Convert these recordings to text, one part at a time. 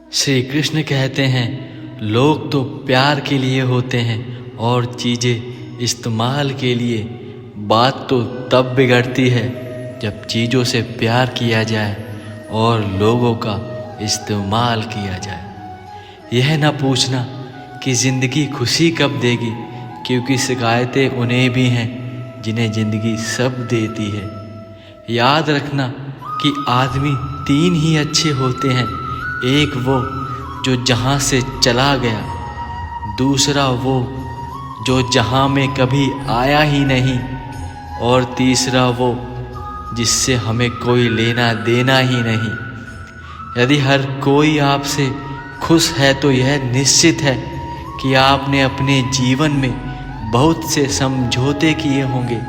श्री कृष्ण कहते हैं, लोग तो प्यार के लिए होते हैं और चीज़ें इस्तेमाल के लिए। बात तो तब बिगड़ती है जब चीज़ों से प्यार किया जाए और लोगों का इस्तेमाल किया जाए। यह न पूछना कि ज़िंदगी खुशी कब देगी, क्योंकि शिकायतें उन्हें भी हैं जिन्हें ज़िंदगी सब देती है। याद रखना कि आदमी तीन ही अच्छे होते हैं, एक वो जो जहाँ से चला गया, दूसरा वो जो जहाँ में कभी आया ही नहीं, और तीसरा वो जिससे हमें कोई लेना देना ही नहीं। यदि हर कोई आपसे खुश है तो यह निश्चित है कि आपने अपने जीवन में बहुत से समझौते किए होंगे।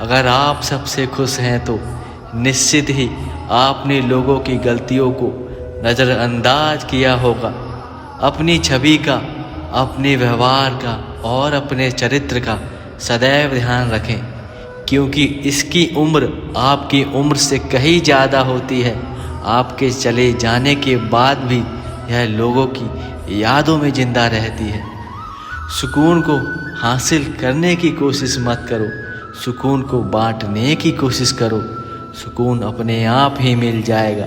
अगर आप सबसे खुश हैं तो निश्चित ही आपने लोगों की गलतियों को नज़रअंदाज किया होगा। अपनी छवि का, अपने व्यवहार का और अपने चरित्र का सदैव ध्यान रखें, क्योंकि इसकी उम्र आपकी उम्र से कहीं ज़्यादा होती है। आपके चले जाने के बाद भी यह लोगों की यादों में जिंदा रहती है। सुकून को हासिल करने की कोशिश मत करो, सुकून को बांटने की कोशिश करो। सुकून अपने आप ही मिल जाएगा।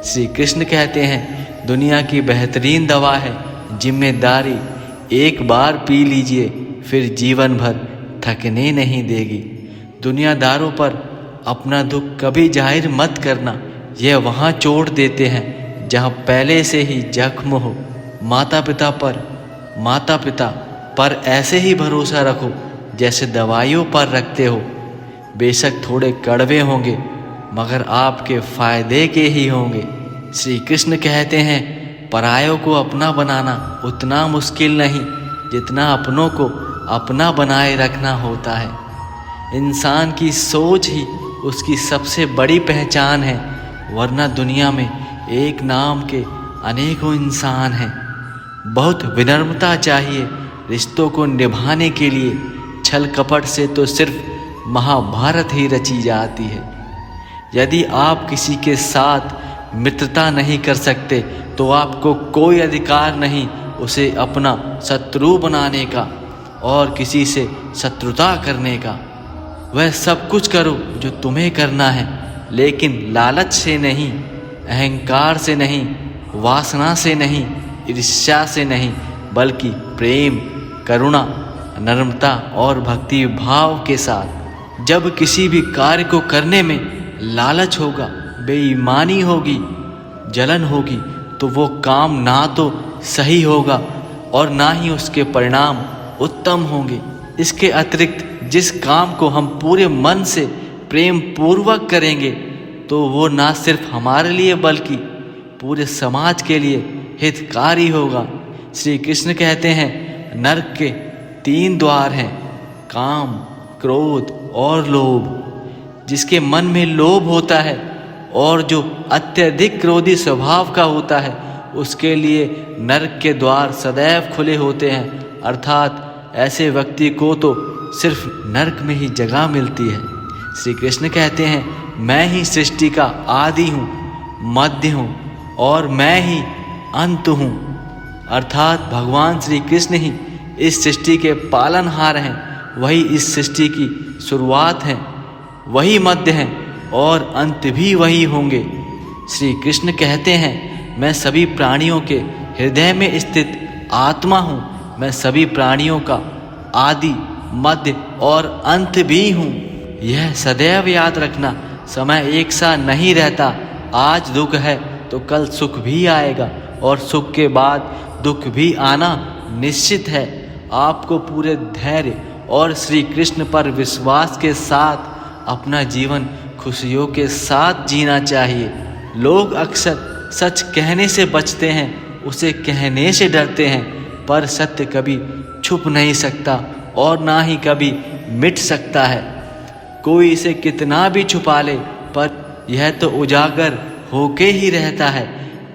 श्री कृष्ण कहते हैं, दुनिया की बेहतरीन दवा है जिम्मेदारी। एक बार पी लीजिए, फिर जीवन भर थकने नहीं देगी। दुनियादारों पर अपना दुख कभी जाहिर मत करना, यह वहाँ चोट देते हैं जहाँ पहले से ही जख्म हो। माता पिता पर ऐसे ही भरोसा रखो जैसे दवाइयों पर रखते हो। बेशक थोड़े कड़वे होंगे, मगर आपके फायदे के ही होंगे। श्री कृष्ण कहते हैं, परायों को अपना बनाना उतना मुश्किल नहीं जितना अपनों को अपना बनाए रखना होता है। इंसान की सोच ही उसकी सबसे बड़ी पहचान है, वरना दुनिया में एक नाम के अनेकों इंसान हैं। बहुत विनम्रता चाहिए रिश्तों को निभाने के लिए। छल कपट से तो सिर्फ महाभारत ही रची जाती है। यदि आप किसी के साथ मित्रता नहीं कर सकते तो आपको कोई अधिकार नहीं उसे अपना शत्रु बनाने का और किसी से शत्रुता करने का। वह सब कुछ करो जो तुम्हें करना है, लेकिन लालच से नहीं, अहंकार से नहीं, वासना से नहीं, ईर्ष्या से नहीं, बल्कि प्रेम, करुणा, नम्रता और भक्ति भाव के साथ। जब किसी भी कार्य को करने में लालच होगा, बेईमानी होगी, जलन होगी, तो वो काम ना तो सही होगा और ना ही उसके परिणाम उत्तम होंगे। इसके अतिरिक्त जिस काम को हम पूरे मन से प्रेम पूर्वक करेंगे तो वो ना सिर्फ हमारे लिए बल्कि पूरे समाज के लिए हितकारी होगा। श्री कृष्ण कहते हैं, नरक के 3 द्वार हैं, काम, क्रोध और लोभ। जिसके मन में लोभ होता है और जो अत्यधिक क्रोधी स्वभाव का होता है, उसके लिए नरक के द्वार सदैव खुले होते हैं। अर्थात ऐसे व्यक्ति को तो सिर्फ नरक में ही जगह मिलती है। श्री कृष्ण कहते हैं, मैं ही सृष्टि का आदि हूँ, मध्य हूँ और मैं ही अंत हूँ। अर्थात भगवान श्री कृष्ण ही इस सृष्टि के पालनहार हैं। वही इस सृष्टि की शुरुआत हैं, वही मध्य हैं और अंत भी वही होंगे। श्री कृष्ण कहते हैं, मैं सभी प्राणियों के हृदय में स्थित आत्मा हूँ। मैं सभी प्राणियों का आदि, मध्य और अंत भी हूँ। यह सदैव याद रखना, समय एक सा नहीं रहता। आज दुख है तो कल सुख भी आएगा और सुख के बाद दुख भी आना निश्चित है। आपको पूरे धैर्य और श्री कृष्ण पर विश्वास के साथ अपना जीवन खुशियों के साथ जीना चाहिए। लोग अक्सर सच कहने से बचते हैं, उसे कहने से डरते हैं, पर सत्य कभी छुप नहीं सकता और ना ही कभी मिट सकता है। कोई इसे कितना भी छुपा ले, पर यह तो उजागर होके ही रहता है।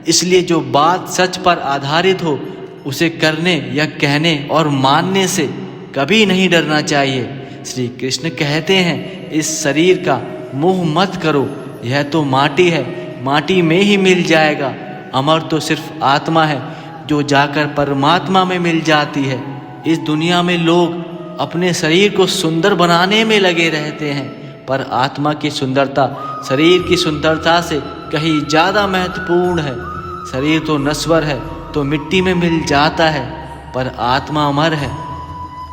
इसलिए जो बात सच पर आधारित हो, उसे करने या कहने और मानने से कभी नहीं डरना चाहिए। श्री कृष्ण कहते हैं, इस शरीर का मोह मत करो, यह तो माटी है, माटी में ही मिल जाएगा अमर तो सिर्फ आत्मा है जो जाकर परमात्मा में मिल जाती है। इस दुनिया में लोग अपने शरीर को सुंदर बनाने में लगे रहते हैं, पर आत्मा की सुंदरता शरीर की सुंदरता से कहीं ज़्यादा महत्वपूर्ण है। शरीर तो नश्वर है, तो मिट्टी में मिल जाता है, पर आत्मा अमर है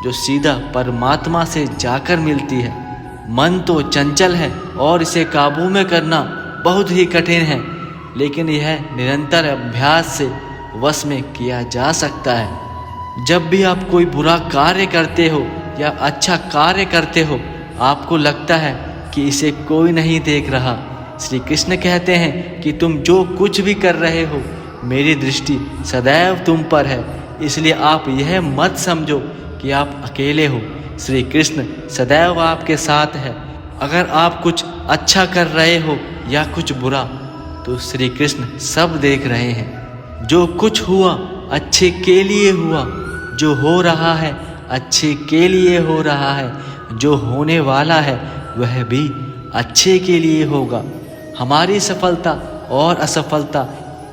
जो सीधा परमात्मा से जाकर मिलती है। मन तो चंचल है और इसे काबू में करना बहुत ही कठिन है, लेकिन यह निरंतर अभ्यास से वश में किया जा सकता है। जब भी आप कोई बुरा कार्य करते हो या अच्छा कार्य करते हो, आपको लगता है कि इसे कोई नहीं देख रहा। श्री कृष्ण कहते हैं कि तुम जो कुछ भी कर रहे हो, मेरी दृष्टि सदैव तुम पर है, इसलिए आप यह मत समझो कि आप अकेले हो। श्री कृष्ण सदैव आपके साथ है। अगर आप कुछ अच्छा कर रहे हो या कुछ बुरा, तो श्री कृष्ण सब देख रहे हैं। जो कुछ हुआ अच्छे के लिए हुआ, जो हो रहा है अच्छे के लिए हो रहा है, जो होने वाला है वह भी अच्छे के लिए होगा। हमारी सफलता और असफलता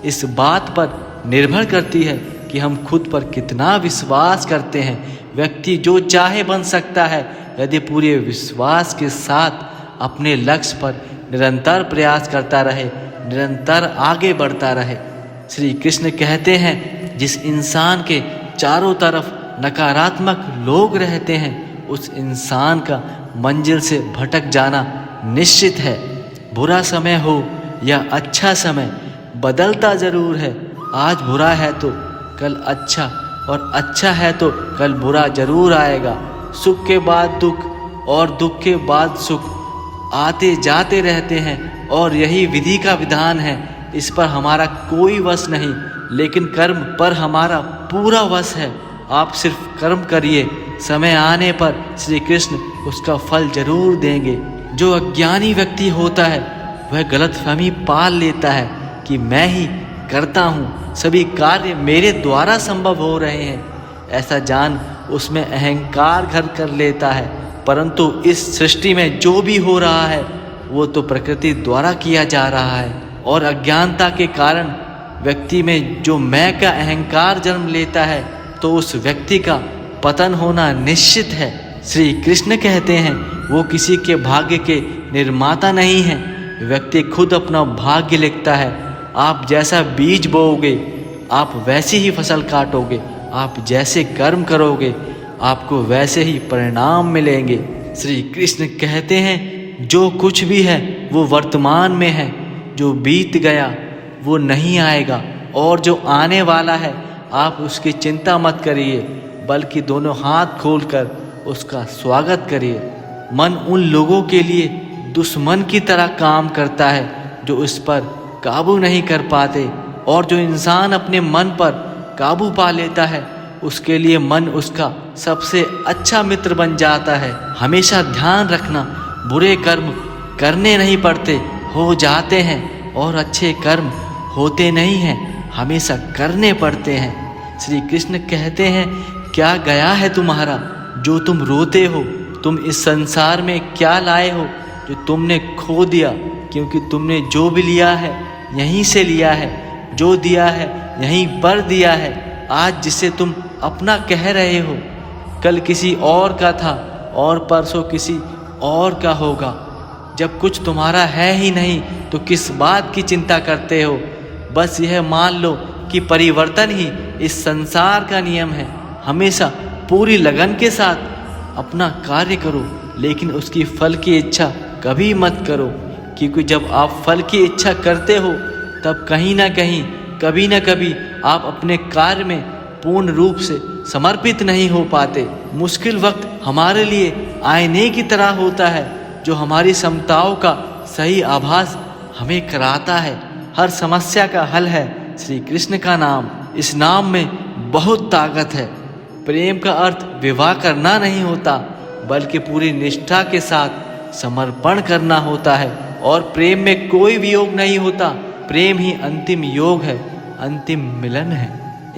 इस बात पर निर्भर करती है कि हम खुद पर कितना विश्वास करते हैं। व्यक्ति जो चाहे बन सकता है यदि पूरे विश्वास के साथ अपने लक्ष्य पर निरंतर प्रयास करता रहे, निरंतर आगे बढ़ता रहे। श्री कृष्ण कहते हैं, जिस इंसान के चारों तरफ नकारात्मक लोग रहते हैं, उस इंसान का मंजिल से भटक जाना निश्चित है। बुरा समय हो या अच्छा समय, बदलता ज़रूर है। आज बुरा है तो कल अच्छा, और अच्छा है तो कल बुरा जरूर आएगा। सुख के बाद दुख और दुख के बाद सुख आते जाते रहते हैं, और यही विधि का विधान है। इस पर हमारा कोई वश नहीं, लेकिन कर्म पर हमारा पूरा वश है। आप सिर्फ कर्म करिए, समय आने पर श्री कृष्ण उसका फल जरूर देंगे। जो अज्ञानी व्यक्ति होता है वह गलतफहमी पाल लेता है कि मैं ही करता हूँ, सभी कार्य मेरे द्वारा संभव हो रहे हैं। ऐसा जान उसमें अहंकार घर कर लेता है। परंतु इस सृष्टि में जो भी हो रहा है वो तो प्रकृति द्वारा किया जा रहा है, और अज्ञानता के कारण व्यक्ति में जो मैं का अहंकार जन्म लेता है, तो उस व्यक्ति का पतन होना निश्चित है। श्री कृष्ण कहते हैं, वो किसी के भाग्य के निर्माता नहीं है, व्यक्ति खुद अपना भाग्य लिखता है। आप जैसा बीज बोओगे आप वैसी ही फसल काटोगे, आप जैसे कर्म करोगे आपको वैसे ही परिणाम मिलेंगे। श्री कृष्ण कहते हैं, जो कुछ भी है वो वर्तमान में है, जो बीत गया वो नहीं आएगा, और जो आने वाला है आप उसकी चिंता मत करिए, बल्कि दोनों हाथ खोलकर उसका स्वागत करिए। मन उन लोगों के लिए दुश्मन की तरह काम करता है जो उस पर काबू नहीं कर पाते, और जो इंसान अपने मन पर काबू पा लेता है उसके लिए मन उसका सबसे अच्छा मित्र बन जाता है। हमेशा ध्यान रखना, बुरे कर्म करने नहीं पड़ते, हो जाते हैं, और अच्छे कर्म होते नहीं हैं, हमेशा करने पड़ते हैं। श्री कृष्ण कहते हैं, क्या गया है तुम्हारा जो तुम रोते हो? तुम इस संसार में क्या लाए हो जो तुमने खो दिया? क्योंकि तुमने जो भी लिया है यहीं से लिया है, जो दिया है यहीं पर दिया है। आज जिसे तुम अपना कह रहे हो कल किसी और का था, और परसों किसी और का होगा। जब कुछ तुम्हारा है ही नहीं तो किस बात की चिंता करते हो? बस यह मान लो कि परिवर्तन ही इस संसार का नियम है। हमेशा पूरी लगन के साथ अपना कार्य करो, लेकिन उसकी फल की इच्छा कभी मत करो, क्योंकि जब आप फल की इच्छा करते हो तब कहीं ना कहीं कभी ना कभी आप अपने कार्य में पूर्ण रूप से समर्पित नहीं हो पाते। मुश्किल वक्त हमारे लिए आईने की तरह होता है जो हमारी क्षमताओं का सही आभास हमें कराता है। हर समस्या का हल है श्री कृष्ण का नाम। इस नाम में बहुत ताकत है। प्रेम का अर्थ विवाह करना नहीं होता, बल्कि पूरी निष्ठा के साथ समर्पण करना होता है। और प्रेम में कोई वियोग नहीं होता, प्रेम ही अंतिम योग है, अंतिम मिलन है।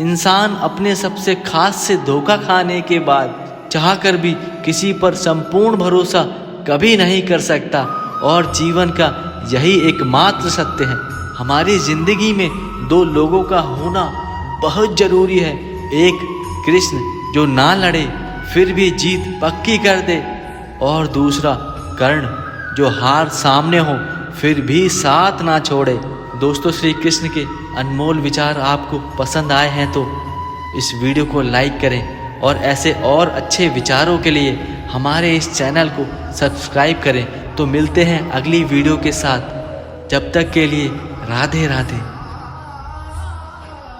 इंसान अपने सबसे खास से धोखा खाने के बाद चाहकर भी किसी पर संपूर्ण भरोसा कभी नहीं कर सकता, और जीवन का यही एकमात्र सत्य है। हमारी जिंदगी में दो लोगों का होना बहुत जरूरी है। एक कृष्ण जो ना लड़े फिर भी जीत पक्की कर दे, और दूसरा कर्ण जो हार सामने हो फिर भी साथ ना छोड़े। दोस्तों, श्री कृष्ण के अनमोल विचार आपको पसंद आए हैं तो इस वीडियो को लाइक करें और ऐसे और अच्छे विचारों के लिए हमारे इस चैनल को सब्सक्राइब करें। तो मिलते हैं अगली वीडियो के साथ, जब तक के लिए राधे राधे।